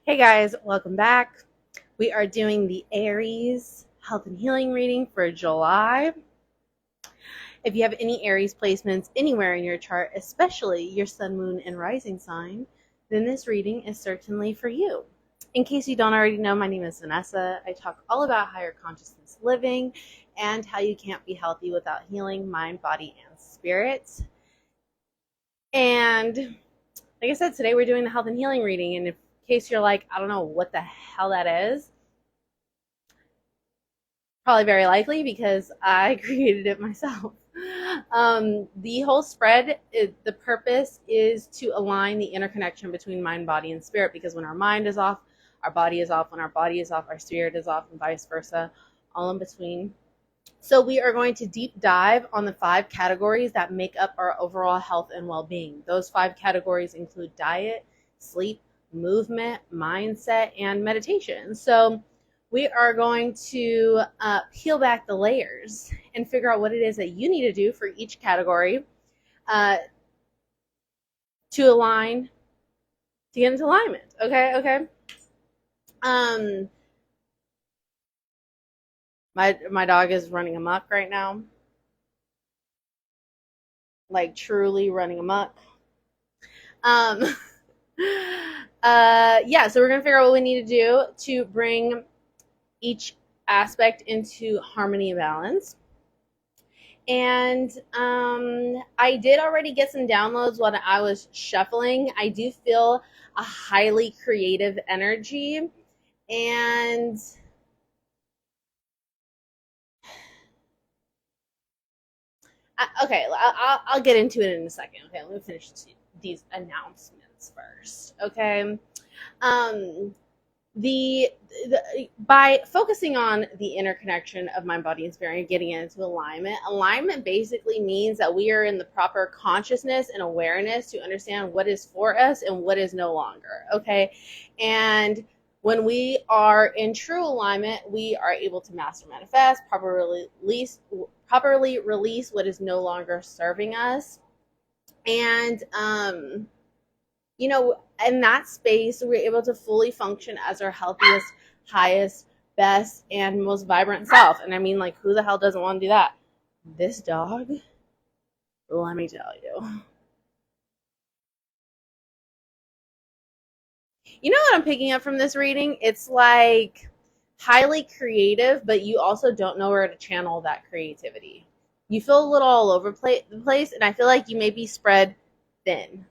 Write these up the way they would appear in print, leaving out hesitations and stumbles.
Hey guys, welcome back. We are doing the Aries health and healing reading for July. If you have any Aries placements anywhere in your chart, especially your sun, moon, and rising sign, then this reading is certainly for you. In case you don't already know, my name is Vanessa. I talk all about higher consciousness living and how you can't be healthy without healing mind, body, and spirit. And like I said, today we're doing the health and healing reading. And in case you're like, I don't know what the hell that is, probably very likely because I created it myself. The whole spread, the purpose is to align the interconnection between mind, body, and spirit, because when our mind is off, our body is off. When our body is off, our spirit is off, and vice versa, all in between. So we are going to deep dive on the 5 categories that make up our overall health and well-being. Those 5 categories include diet, sleep, movement, mindset, and meditation. So we are going to peel back the layers and figure out what it is that you need to do for each category to align, to get into alignment. Okay. My dog is running amok right now, like truly running amok. Yeah, so we're gonna figure out what we need to do to bring each aspect into harmony and balance. And I did already get some downloads while I was shuffling. I do feel a highly creative energy, and okay, I'll get into it in a second. Okay, let me finish these announcements first. Okay. The by focusing on the interconnection of mind, body, and spirit and getting into alignment basically means that we are in the proper consciousness and awareness to understand what is for us and what is no longer. Okay. And when we are in true alignment, we are able to master, manifest, properly release what is no longer serving us. And in that space, we're able to fully function as our healthiest, highest, best, and most vibrant self. And I mean, like, who the hell doesn't want to do that? This dog, let me tell you. You know what I'm picking up from this reading? It's like highly creative, but you also don't know where to channel that creativity. You feel a little all over the place, and I feel like you may be spread thin,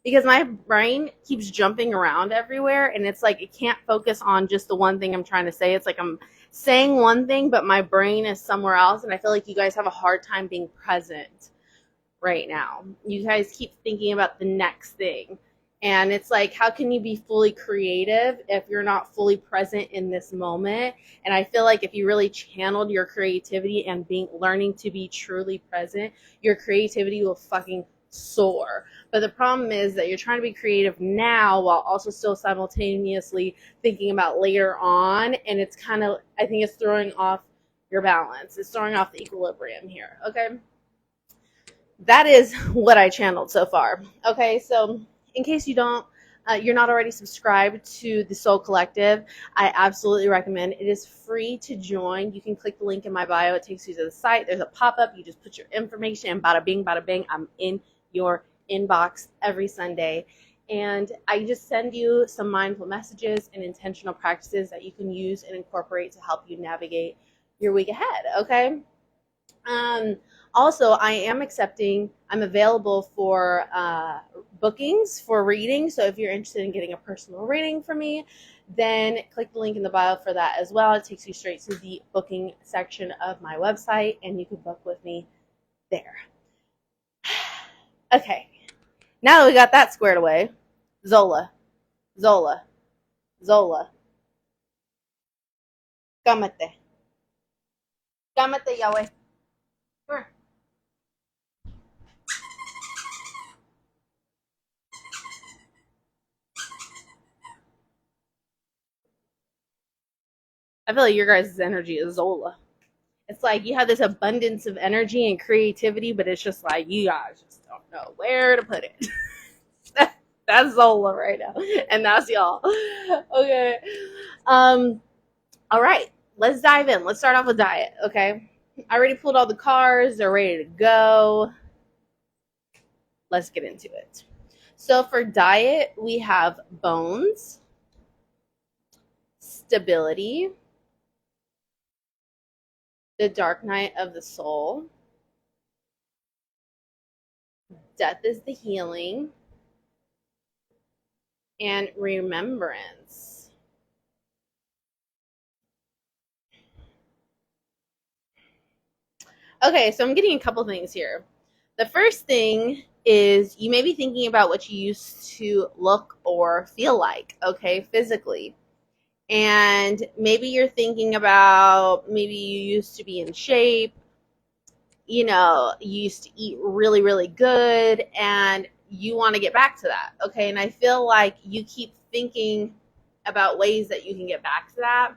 because my brain keeps jumping around everywhere, and it's like it can't focus on just the one thing I'm trying to say. It's like I'm saying one thing, but my brain is somewhere else, and I feel like you guys have a hard time being present right now. You guys keep thinking about the next thing, and it's like, how can you be fully creative if you're not fully present in this moment? And I feel like if you really channeled your creativity and learning to be truly present, your creativity will fucking soar. But the problem is that you're trying to be creative now while also still simultaneously thinking about later on, and it's kind of, I think it's throwing off your balance. It's throwing off the equilibrium here. Okay, that is what I channeled so far. Okay, so in case you're not already subscribed to the Soul Collective, I absolutely recommend. It is free to join. You can click the link in my bio. It takes you to the site. There's a pop-up. You just put your information, and bada bing, I'm in your inbox every Sunday. And I just send you some mindful messages and intentional practices that you can use and incorporate to help you navigate your week ahead. Okay. Also, I'm available for bookings for reading. So if you're interested in getting a personal reading from me, then click the link in the bio for that as well. It takes you straight to the booking section of my website, and you can book with me there. Okay, now that we got that squared away, Zola. Cámate, Yahweh. Come here. I feel like your guys' energy is Zola. It's like you have this abundance of energy and creativity, but it's just like you guys just don't know where to put it. That's Zola right now. And that's y'all. Okay. Um, all right. Let's dive in. Let's start off with diet. Okay. I already pulled all the cards. They're ready to go. Let's get into it. So for diet, we have bones, stability, the dark night of the soul, death is the healing, and remembrance. Okay, so I'm getting a couple things here. The first thing is you may be thinking about what you used to look or feel like, okay, physically. And maybe you're thinking about maybe you used to be in shape, you know, you used to eat really, really good, and you want to get back to that, okay? And I feel like you keep thinking about ways that you can get back to that.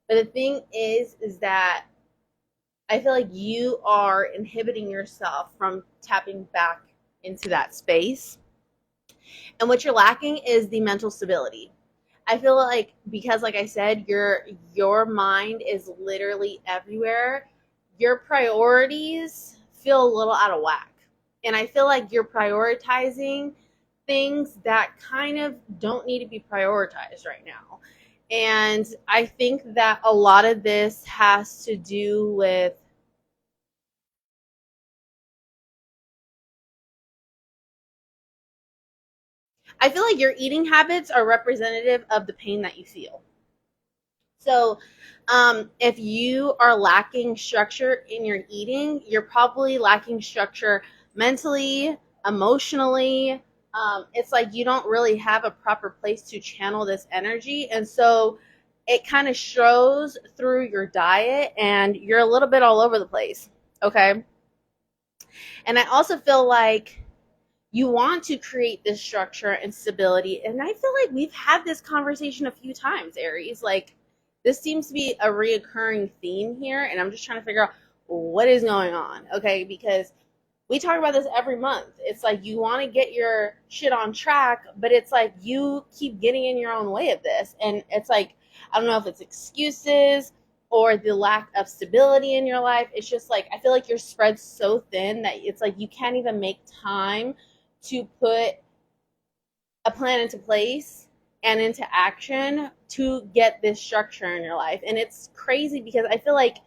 But the thing is that I feel like you are inhibiting yourself from tapping back into that space. And what you're lacking is the mental stability. I feel like because like I said, your mind is literally everywhere. Your priorities feel a little out of whack. And I feel like you're prioritizing things that kind of don't need to be prioritized right now. And I think that a lot of this has to do with I feel like your eating habits are representative of the pain that you feel. So, if you are lacking structure in your eating, you're probably lacking structure mentally, emotionally. It's like you don't really have a proper place to channel this energy. And so it kind of shows through your diet, and you're a little bit all over the place. Okay. And I also feel like you want to create this structure and stability. And I feel like we've had this conversation a few times, Aries. Like, this seems to be a reoccurring theme here. And I'm just trying to figure out what is going on. Okay. Because we talk about this every month. It's like you want to get your shit on track, but it's like you keep getting in your own way of this. And it's like, I don't know if it's excuses or the lack of stability in your life. It's just like, I feel like you're spread so thin that it's like you can't even make time to put a plan into place and into action to get this structure in your life. And it's crazy because I feel like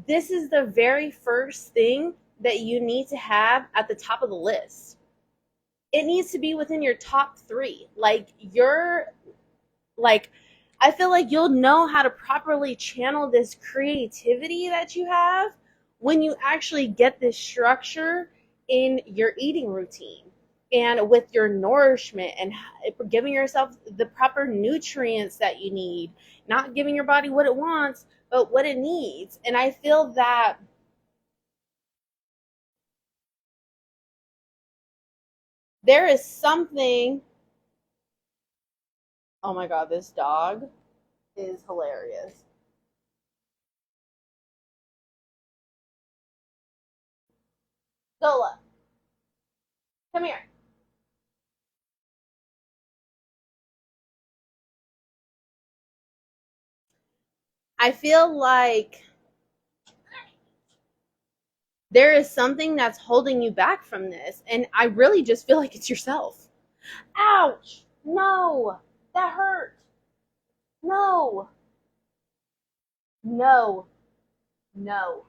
this is the very first thing that you need to have at the top of the list. It needs to be within your top 3. Like, I feel like you'll know how to properly channel this creativity that you have when you actually get this structure in your eating routine and with your nourishment and giving yourself the proper nutrients that you need, not giving your body what it wants, but what it needs. And I feel that there is something. Oh my God, this dog is hilarious. Zola, come here. I feel like there is something that's holding you back from this. And I really just feel like it's yourself. Ouch. No. That hurt. No. No. No.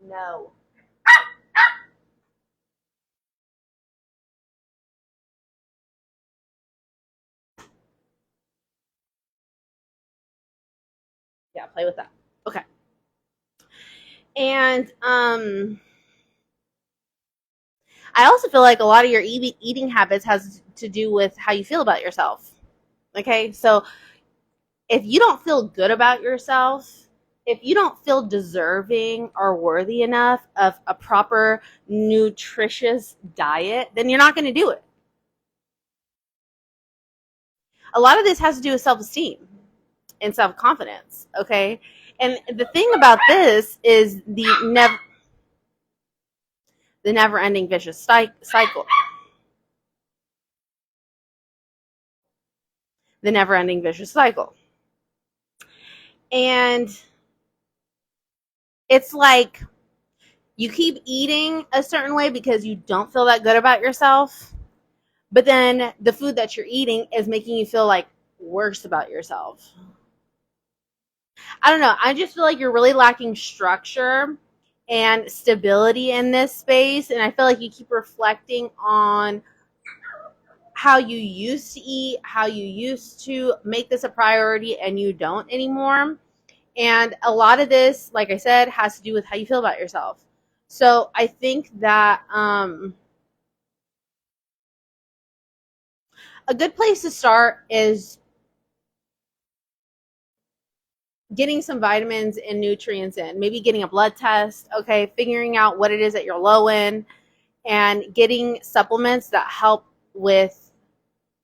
No. Yeah, play with that. Okay. And I also feel like a lot of your eating habits has to do with how you feel about yourself. Okay? So if you don't feel good about yourself, if you don't feel deserving or worthy enough of a proper nutritious diet, then you're not going to do it. A lot of this has to do with self-esteem and self-confidence, okay? And the thing about this is the never-ending vicious cycle. the never-ending vicious cycle. And it's like you keep eating a certain way because you don't feel that good about yourself, but then the food that you're eating is making you feel like worse about yourself. I don't know. I just feel like you're really lacking structure and stability in this space. And I feel like you keep reflecting on how you used to eat, how you used to make this a priority, and you don't anymore. And a lot of this, like I said, has to do with how you feel about yourself. So I think that a good place to start is getting some vitamins and nutrients in, maybe getting a blood test, okay, figuring out what it is that you're low in, and getting supplements that help with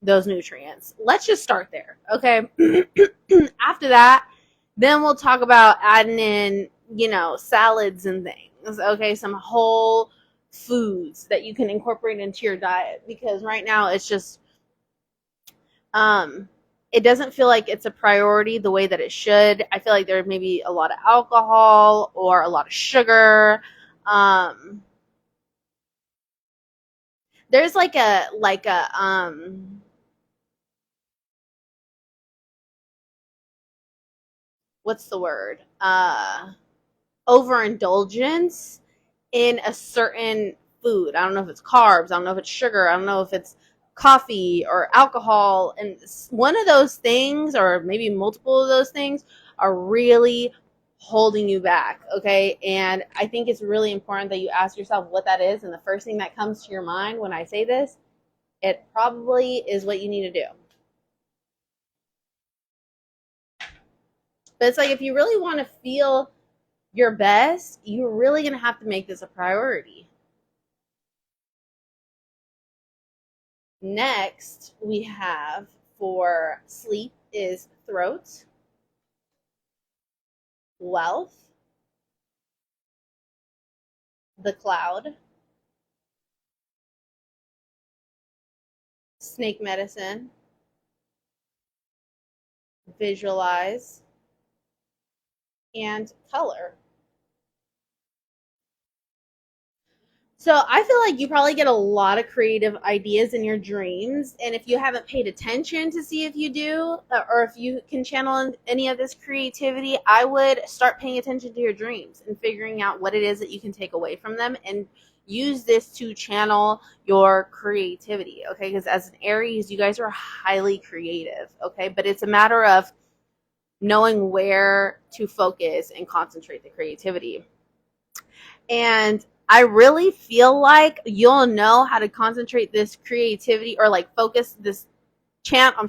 those nutrients. Let's just start there, okay? After that, then we'll talk about adding in, salads and things, okay? Some whole foods that you can incorporate into your diet, because right now it's just it doesn't feel like it's a priority the way that it should. I feel like there may be a lot of alcohol or a lot of sugar. There's like a what's the word? Overindulgence in a certain food. I don't know if it's carbs, I don't know if it's sugar, I don't know if it's coffee or alcohol, and one of those things, or maybe multiple of those things, are really holding you back, okay? And I think it's really important that you ask yourself what that is, and the first thing that comes to your mind when I say this, it probably is what you need to do. But it's like, if you really want to feel your best, you're really going to have to make this a priority. Next, we have for sleep is throat, wealth, the cloud, snake medicine, visualize, and color. So I feel like you probably get a lot of creative ideas in your dreams. And if you haven't paid attention to see if you do, or if you can channel any of this creativity, I would start paying attention to your dreams and figuring out what it is that you can take away from them and use this to channel your creativity. Okay. Because as an Aries, you guys are highly creative. Okay. But it's a matter of knowing where to focus and concentrate the creativity. And I really feel like you'll know how to concentrate this creativity, or like focus this channel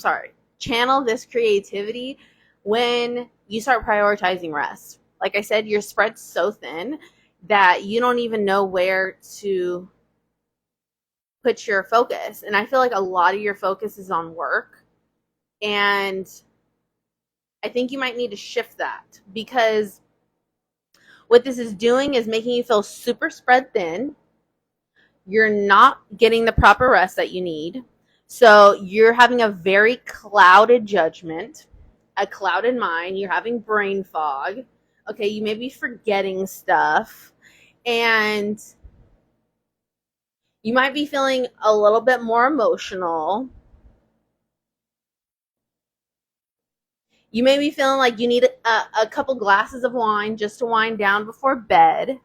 this creativity when you start prioritizing rest. Like I said, you're spread so thin that you don't even know where to put your focus. And I feel like a lot of your focus is on work. And I think you might need to shift that, because what this is doing is making you feel super spread thin. You're not getting the proper rest that you need. So you're having a very clouded judgment, a clouded mind. You're having brain fog. Okay, you may be forgetting stuff. And you might be feeling a little bit more emotional. You may be feeling like you need a couple glasses of wine just to wind down before bed.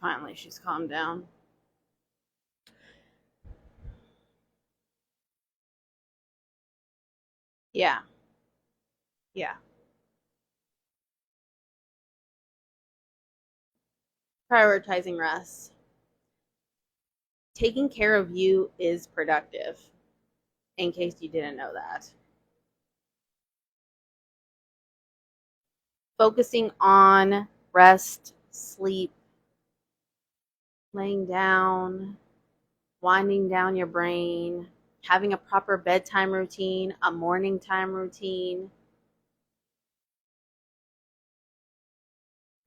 Finally, she's calmed down. Yeah. Yeah. Prioritizing rest. Taking care of you is productive, in case you didn't know that. Focusing on rest, sleep, laying down, winding down your brain, having a proper bedtime routine, a morning time routine,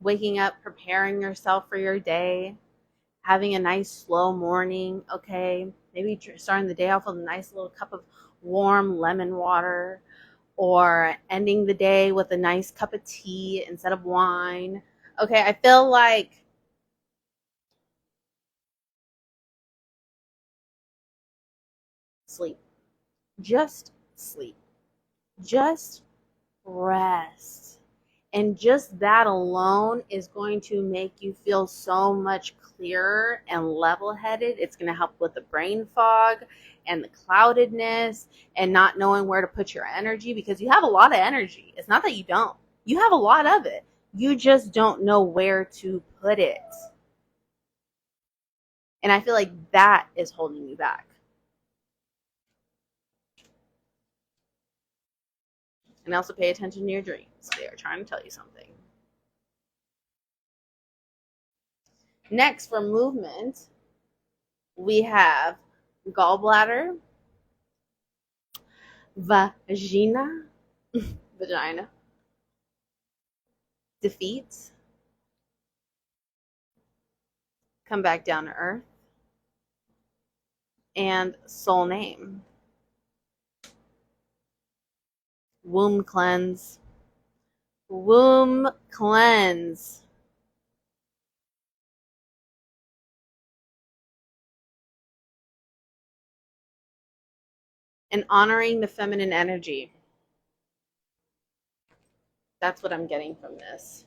waking up, preparing yourself for your day, having a nice slow morning, okay? Maybe starting the day off with a nice little cup of warm lemon water, or ending the day with a nice cup of tea instead of wine. Okay, I feel like sleep. Just sleep. Just rest. And just that alone is going to make you feel so much clearer and level headed. It's going to help with the brain fog and the cloudedness and not knowing where to put your energy, because you have a lot of energy. It's not that you don't. You have a lot of it. You just don't know where to put it. And I feel like that is holding you back. And also pay attention to your dreams. They are trying to tell you something. Next, for movement, we have gallbladder, vagina, defeat, come back down to earth, and soul name. Womb cleanse. Womb cleanse. And honoring the feminine energy. That's what I'm getting from this.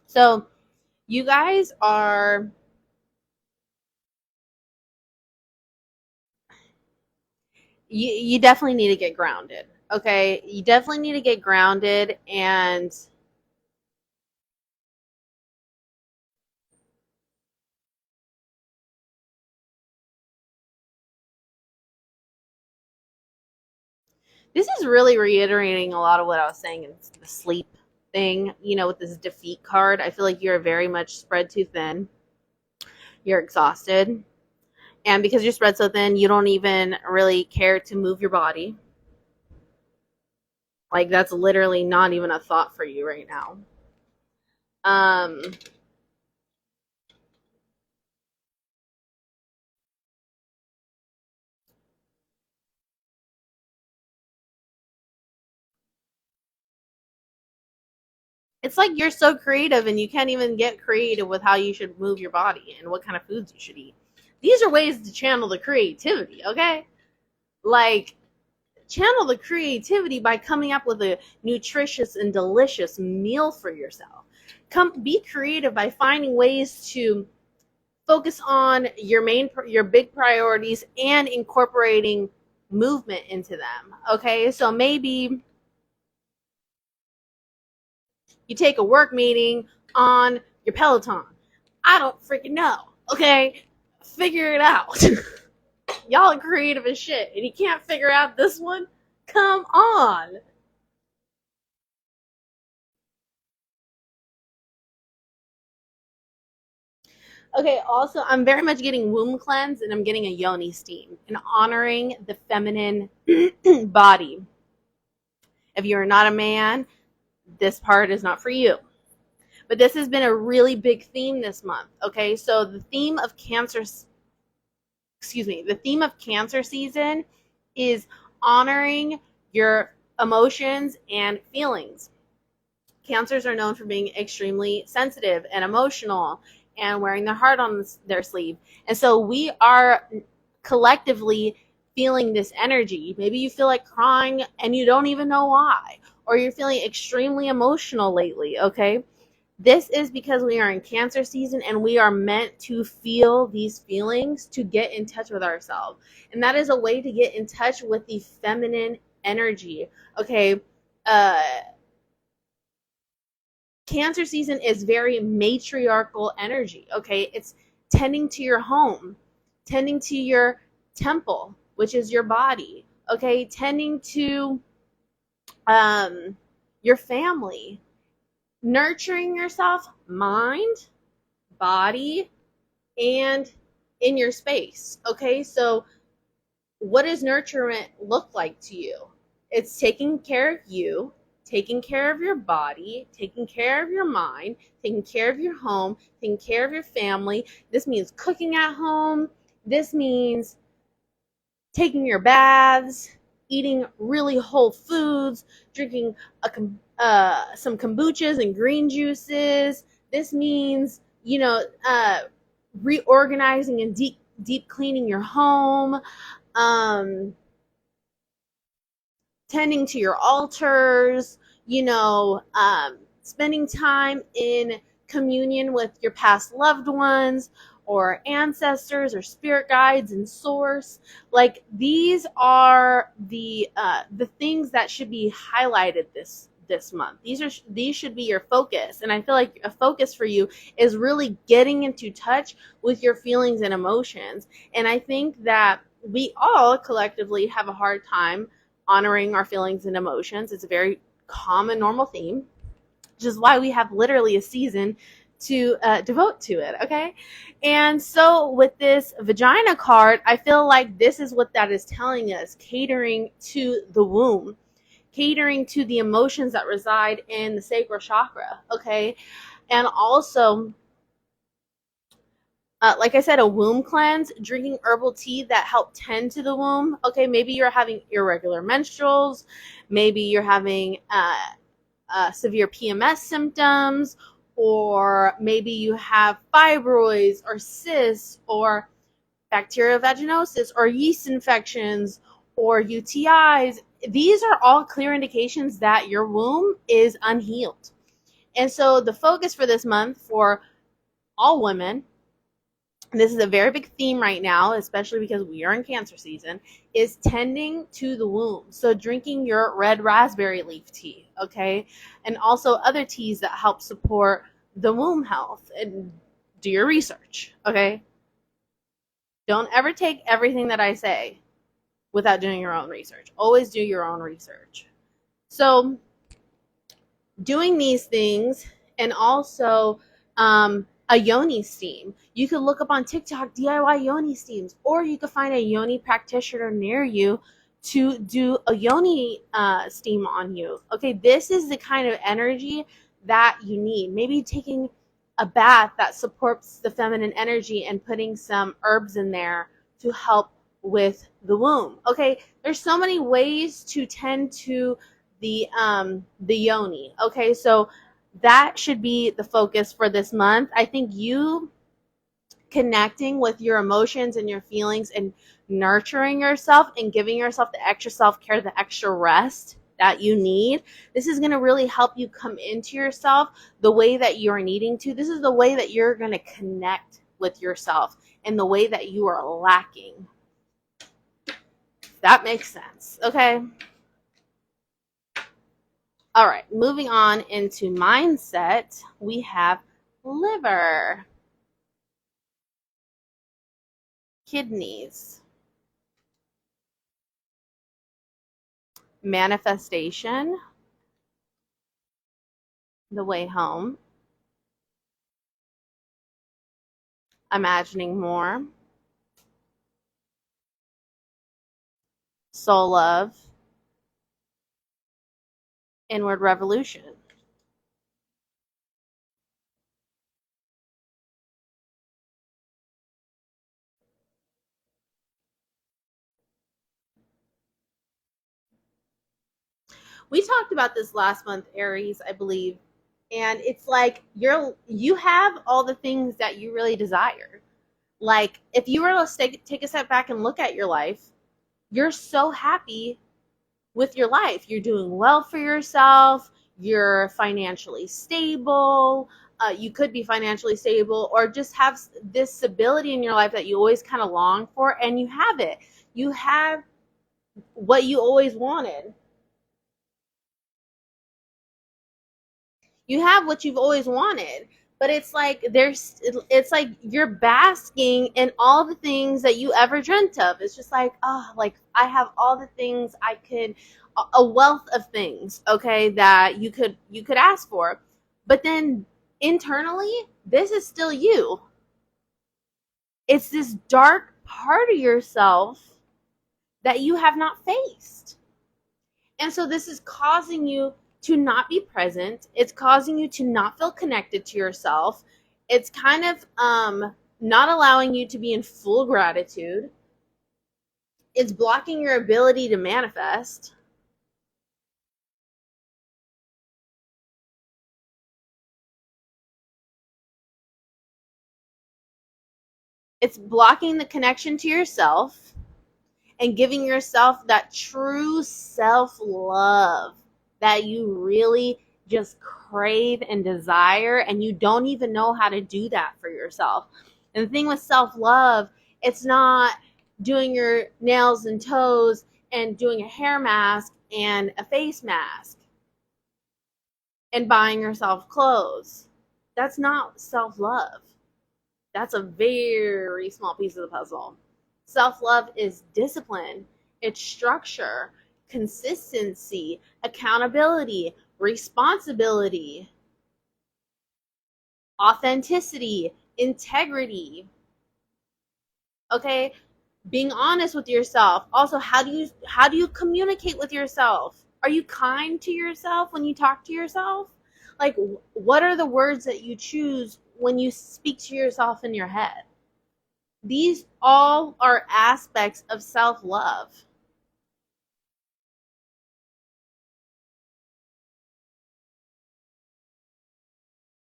So you guys are, you definitely need to get grounded. Okay, you definitely need to get grounded, and this is really reiterating a lot of what I was saying in the sleep thing, with this defeat card. I feel like you're very much spread too thin. You're exhausted. And because you're spread so thin, you don't even really care to move your body. Like, that's literally not even a thought for you right now. It's like you're so creative and you can't even get creative with how you should move your body and what kind of foods you should eat. These are ways to channel the creativity, okay? Like, channel the creativity by coming up with a nutritious and delicious meal for yourself. Be creative by finding ways to focus on your big priorities and incorporating movement into them. Okay, so maybe you take a work meeting on your Peloton. I don't freaking know. Okay, figure it out. Y'all are creative as shit, and you can't figure out this one? Come on. Okay, also, I'm very much getting womb cleanse, and I'm getting a yoni steam, and honoring the feminine body. If you're not a man, this part is not for you. But this has been a really big theme this month. Okay, so the theme of cancer season is honoring your emotions and feelings. Cancers are known for being extremely sensitive and emotional and wearing their heart on their sleeve. And so we are collectively feeling this energy. Maybe you feel like crying and you don't even know why, or you're feeling extremely emotional lately, okay? This is because we are in Cancer season and we are meant to feel these feelings to get in touch with ourselves. And that is a way to get in touch with the feminine energy. Okay. Uh, Cancer season is very matriarchal energy. Okay. It's tending to your home, tending to your temple, which is your body. Okay. Tending to your family, nurturing yourself, mind, body, and in your space. Okay, so what does nurturement look like to you? It's taking care of you, taking care of your body, taking care of your mind, taking care of your home, taking care of your family. This means cooking at home. This means taking your baths, eating really whole foods, drinking some kombuchas and green juices. This means, reorganizing and deep cleaning your home, um, tending to your altars, spending time in communion with your past loved ones or ancestors or spirit guides and source. Like, these are the things that should be highlighted this month. These should be your focus. And I feel like a focus for you is really getting into touch with your feelings and emotions. And I think that we all collectively have a hard time honoring our feelings and emotions. It's a very common, normal theme, which is why we have literally a season to devote to it, okay? And so with this vagina card, I feel like this is what that is telling us, catering to the womb, catering to the emotions that reside in the sacral chakra, okay? And also, like I said, a womb cleanse, drinking herbal tea that help tend to the womb. Okay, maybe you're having irregular menstruals. Maybe you're having severe PMS symptoms, or maybe you have fibroids or cysts or bacterial vaginosis or yeast infections or UTIs. These are all clear indications that your womb is unhealed. And so the focus for this month for all women, this is a very big theme right now, especially because we are in Cancer season, is tending to the womb. So drinking your red raspberry leaf tea, okay? And also other teas that help support the womb health. And do your research, okay? Don't ever take everything that I say without doing your own research. Always do your own research. So doing these things, and also a yoni steam. You could look up on TikTok DIY yoni steams, or you could find a yoni practitioner near you to do a yoni steam on you. Okay, this is the kind of energy that you need. Maybe taking a bath that supports the feminine energy and putting some herbs in there to help with the womb. Okay, there's so many ways to tend to the yoni. Okay, so that should be the focus for this month. I think you connecting with your emotions and your feelings and nurturing yourself and giving yourself the extra self-care, the extra rest that you need. This is going to really help you come into yourself the way that you're needing to. This is the way that you're going to connect with yourself in the way that you are lacking. That makes sense. Okay. All right, moving on into mindset, we have liver, kidneys, manifestation, the way home, imagining more, soul love, inward revolution. We talked about this last month, Aries, I believe, and it's like you have all the things that you really desire. Like, if you were to take a step back and look at your life, you're so happy with your life. You're doing well for yourself. You're financially stable. you could be financially stable, or just have this stability in your life that you always kind of long for, and you have it. You have what you always wanted. You have what you've always wanted. But it's like it's like you're basking in all the things that you ever dreamt of. It's just like, oh, like I have all the things I could, a wealth of things, okay, that you could ask for. But then internally, this is still you. It's this dark part of yourself that you have not faced. And so this is causing you to not be present. It's causing you to not feel connected to yourself. It's kind of not allowing you to be in full gratitude. It's blocking your ability to manifest. It's blocking the connection to yourself and giving yourself that true self-love that you really just crave and desire, and you don't even know how to do that for yourself. And the thing with self-love, it's not doing your nails and toes and doing a hair mask and a face mask and buying yourself clothes. That's not self-love. That's a very small piece of the puzzle. Self-love is discipline, it's structure, consistency, accountability, responsibility, authenticity, integrity. Okay? Being honest with yourself. Also, how do you communicate with yourself? Are you kind to yourself when you talk to yourself? Like, what are the words that you choose when you speak to yourself in your head? These all are aspects of self-love.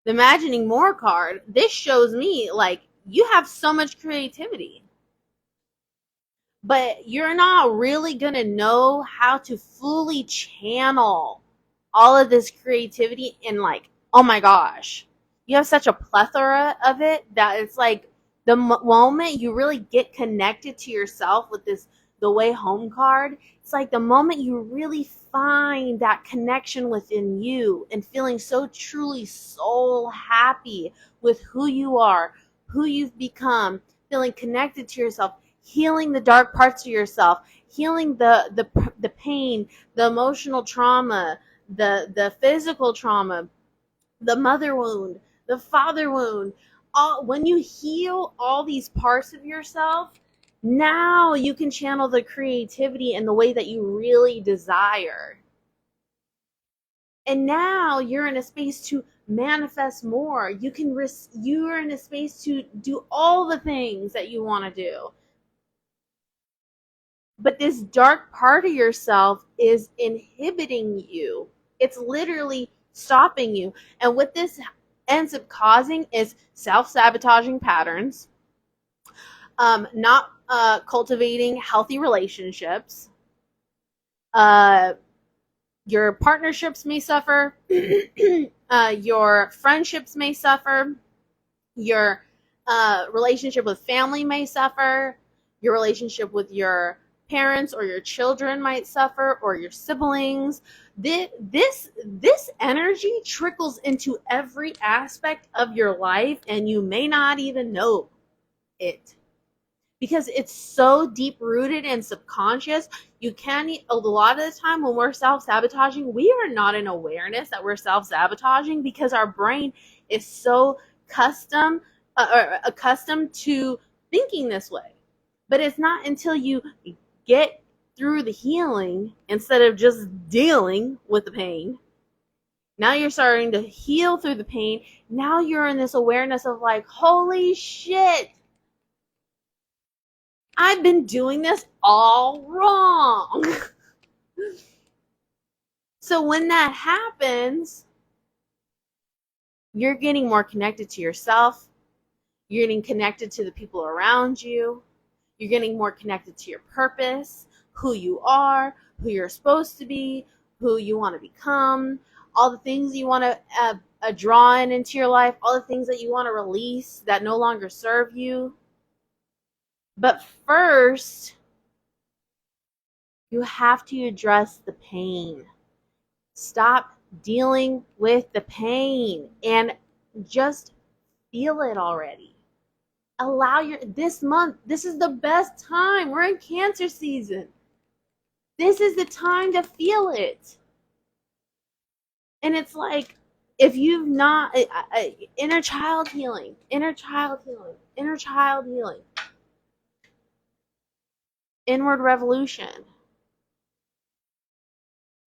The Imagining More card, this shows me like you have so much creativity, but you're not really going to know how to fully channel all of this creativity in, like, oh my gosh, you have such a plethora of it that it's like the moment you really get connected to yourself with this the way home card, it's like the moment you really find that connection within you and feeling so truly soul happy with who you are, who you've become, feeling connected to yourself, healing the dark parts of yourself, healing the pain, the emotional trauma, the physical trauma, the mother wound, the father wound. All, when you heal all these parts of yourself, now you can channel the creativity in the way that you really desire. And now you're in a space to manifest more. You're in a space to do all the things that you want to do. But this dark part of yourself is inhibiting you. It's literally stopping you. And what this ends up causing is self-sabotaging patterns, not cultivating healthy relationships. Your partnerships may suffer. Your friendships may suffer. Your relationship with family may suffer. Your relationship with your parents or your children might suffer, or your siblings. This energy trickles into every aspect of your life, and you may not even know it, because it's so deep rooted and subconscious. You can't, a lot of the time when we're self-sabotaging, we are not in awareness that we're self-sabotaging, because our brain is so accustomed to thinking this way. But it's not until you get through the healing instead of just dealing with the pain. Now you're starting to heal through the pain. Now you're in this awareness of like, holy shit, I've been doing this all wrong. So when that happens, you're getting more connected to yourself. You're getting connected to the people around you. You're getting more connected to your purpose, who you are, who you're supposed to be, who you want to become, all the things you want to drawing into your life, all the things that you want to release that no longer serve you. But first, you have to address the pain. Stop dealing with the pain and just feel it already. This month, this is the best time. We're in Cancer season. This is the time to feel it. And it's like, if you've not, inner child healing, inward revolution.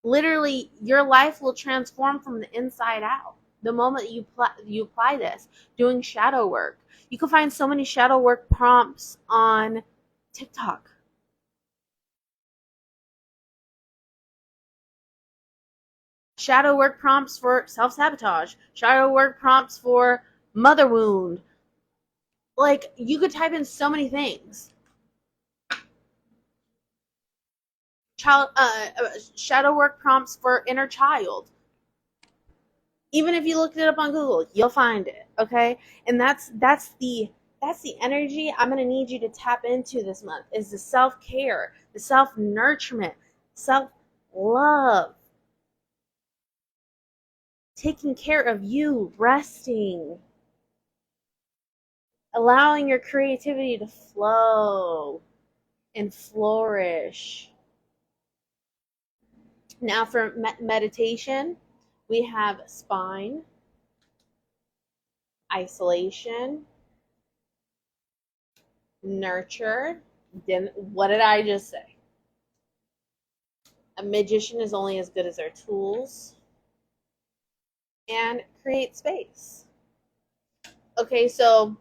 Literally, your life will transform from the inside out the moment you apply this. Doing shadow work. You can find so many shadow work prompts on TikTok. Shadow work prompts for self-sabotage. Shadow work prompts for mother wound. Like, you could type in so many things. Shadow work prompts for inner child. Even if you looked it up on Google, you'll find it. Okay, and that's the energy I'm gonna need you to tap into this month. Is the self-care, the self-nurturement, self-love, taking care of you, resting, allowing your creativity to flow and flourish. Now for meditation, we have spine, isolation, nurture. Then what did I just say? A magician is only as good as their tools. And create space. Okay, so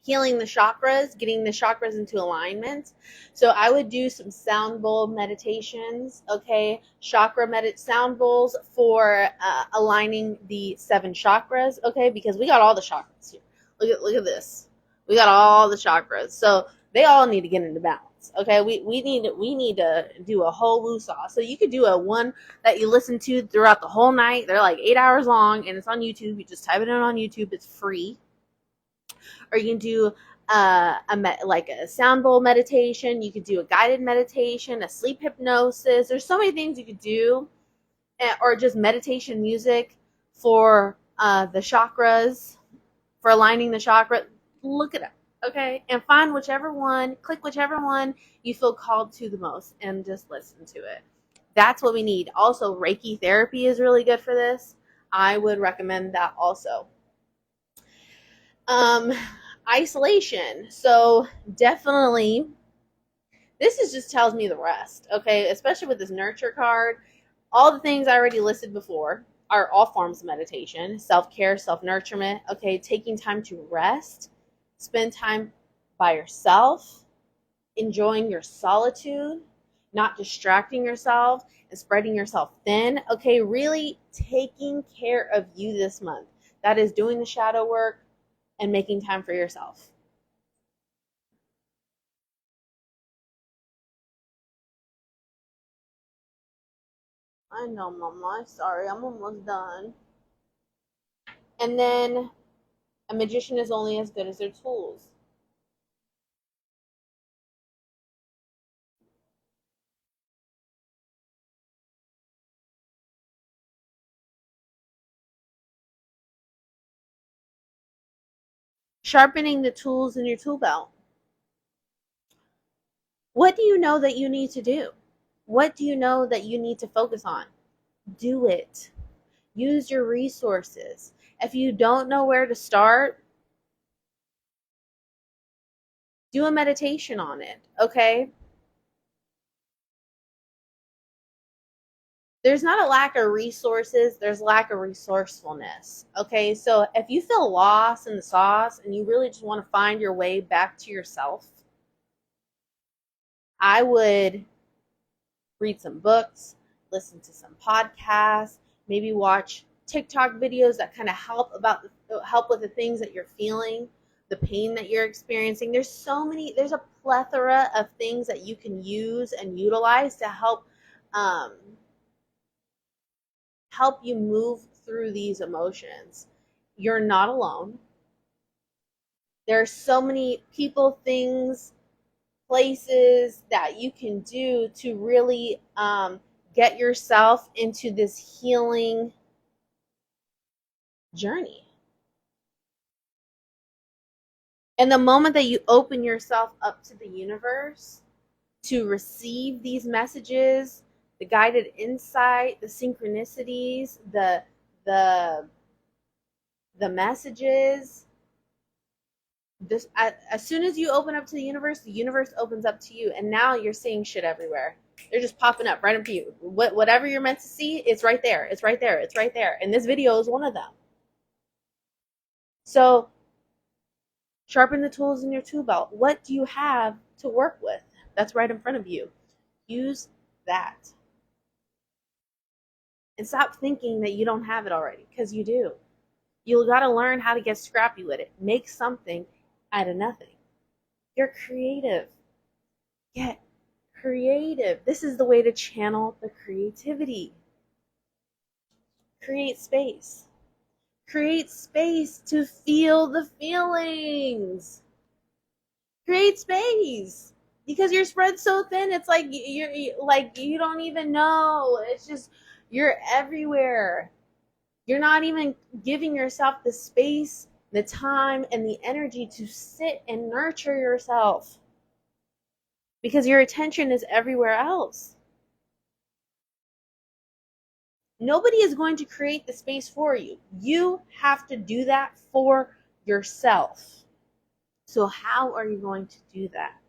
healing the chakras, getting the chakras into alignment. So I would do some sound bowl meditations, okay? Sound bowls for aligning the 7 chakras, okay? Because we got all the chakras here. Look at this. We got all the chakras. So they all need to get into balance, okay? We need to do a whole woo-saw. So you could do a one that you listen to throughout the whole night. They're like 8 hours long, and it's on YouTube. You just type it in on YouTube. It's free. Or you can do a sound bowl meditation. You could do a guided meditation, a sleep hypnosis. There's so many things you could do, or just meditation music for the chakras, for aligning the chakra. Look it up, okay? And find click whichever one you feel called to the most, and just listen to it. That's what we need. Also, Reiki therapy is really good for this. I would recommend that also. Isolation. So definitely, this just tells me the rest, okay? Especially with this nurture card. All the things I already listed before are all forms of meditation. Self-care, self-nurturement, okay? Taking time to rest. Spend time by yourself. Enjoying your solitude. Not distracting yourself and spreading yourself thin. Okay, really taking care of you this month. That is doing the shadow work and making time for yourself. I know, Mama. Sorry, I'm almost done. And then a magician is only as good as their tools. Sharpening the tools in your tool belt. What do you know that you need to do? What do you know that you need to focus on? Do it. Use your resources. If you don't know where to start, do a meditation on it, okay? There's not a lack of resources, there's lack of resourcefulness, okay? So if you feel lost in the sauce and you really just want to find your way back to yourself, I would read some books, listen to some podcasts, maybe watch TikTok videos that kind of help with the things that you're feeling, the pain that you're experiencing. There's a plethora of things that you can use and utilize to help help you move through these emotions. You're not alone. There are so many people, things, places that you can do to really get yourself into this healing journey. And the moment that you open yourself up to the universe to receive these messages, the guided insight, the synchronicities, the the messages, this as soon as you open up to the universe opens up to you, and now you're seeing shit everywhere. They're just popping up right up to you. Whatever you're meant to see, it's right there. It's right there. It's right there. And this video is one of them. So sharpen the tools in your tool belt. What do you have to work with? That's right in front of you. Use that. And stop thinking that you don't have it already, because you do. You got to learn how to get scrappy with it. Make something out of nothing. You're creative. Get creative. This is the way to channel the creativity. Create space. Create space to feel the feelings. Create space, because you're spread so thin. It's like you don't even know. It's just you're everywhere. You're not even giving yourself the space, the time, and the energy to sit and nurture yourself, because your attention is everywhere else. Nobody is going to create the space for you. You have to do that for yourself. So how are you going to do that?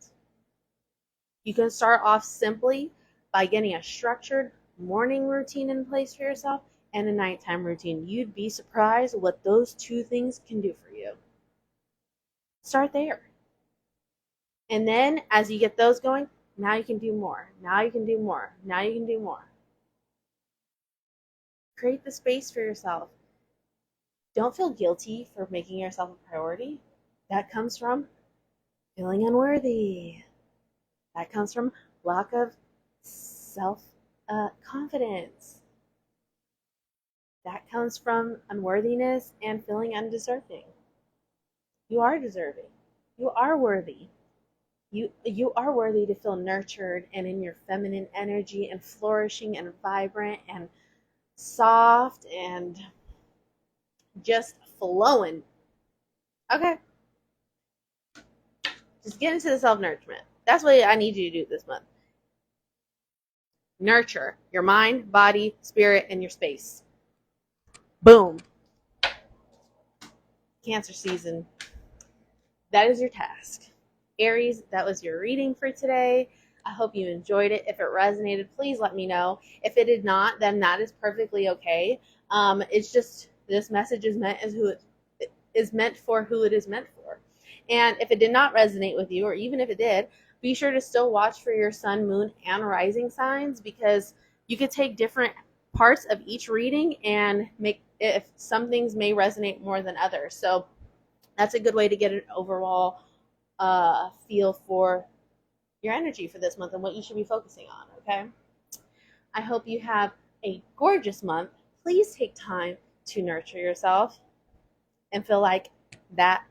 You can start off simply by getting a structured morning routine in place for yourself and a nighttime routine. You'd be surprised what those two things can do for you. Start there. And then as you get those going, now you can do more. Now you can do more. Now you can do more. Create the space for yourself. Don't feel guilty for making yourself a priority. That comes from feeling unworthy. That comes from lack of self-confidence. That comes from unworthiness and feeling undeserving. You are deserving. You are worthy. You are worthy to feel nurtured and in your feminine energy and flourishing and vibrant and soft and just flowing. Okay. Just get into the self-nurturement. That's what I need you to do this month. Nurture your mind, body, spirit, and your space. Boom. Cancer season. That is your task. Aries, that was your reading for today. I hope you enjoyed it. If it resonated, please let me know. If it did not, then that is perfectly okay. It's just this message is meant for who it is meant for. And if it did not resonate with you, or even if it did, be sure to still watch for your sun, moon, and rising signs, because you could take different parts of each reading and make, if some things may resonate more than others. So that's a good way to get an overall feel for your energy for this month and what you should be focusing on, okay? I hope you have a gorgeous month. Please take time to nurture yourself and feel like that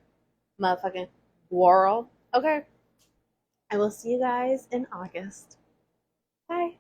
motherfucking world, okay? I will see you guys in August. Bye.